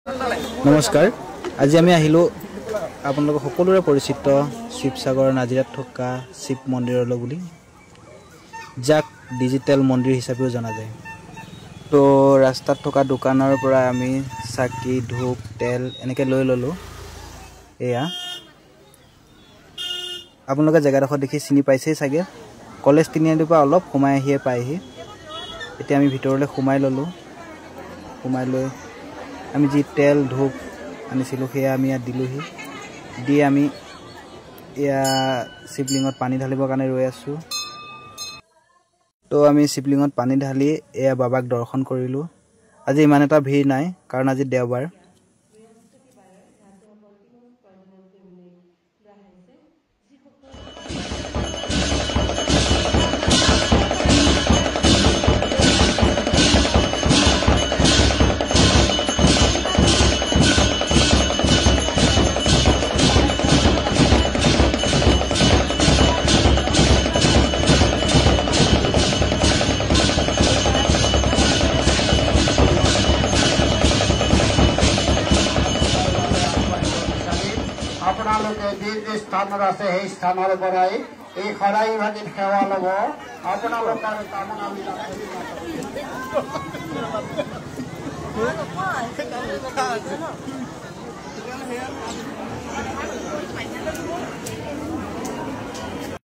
নমস্কাৰ আজি আমি আহিলো আপোনালোক সকলোৰে পৰিচিত শিৱসাগৰ নাজিৰাত থকা শিৱ মন্দিৰলৈ বুলি যাক ডিজিটেল মন্দিৰ হিচাপেও জনা যায় তো ৰাস্তাত থকা দোকানৰ পৰা আমি চাকি ধূপ তেল এনেকৈ লৈ ললো এয়া আপোনালোকে জেগাডোখৰ দেখি চিনি পাইছেই চাগে কলেজ তিনিআলিৰ পৰা অলপ সোমাই আহিয়ে পাইহি এতিয়া আমি ভিতৰলৈ সোমাই ললো সোমাই লৈ আমি যি তেল ধূপ আনিছিলো সেয়া আমি ইয়াত দিলোহি দি আমি এয়া শিৱলিংগত পানী ঢালিবৰ কাৰণে ৰৈ আছো তো আমি শিৱলিংগত পানী ঢালি এয়া বাবাক দৰ্শন কৰিলো আজি ইমান এটা ভিৰ নাই কাৰণ আজি দেওবাৰ स्थान আছে সেই স্থানৰ পৰাই এই খৰাই ভাটিত সেৱা লব আপোনালোকৰ কামনা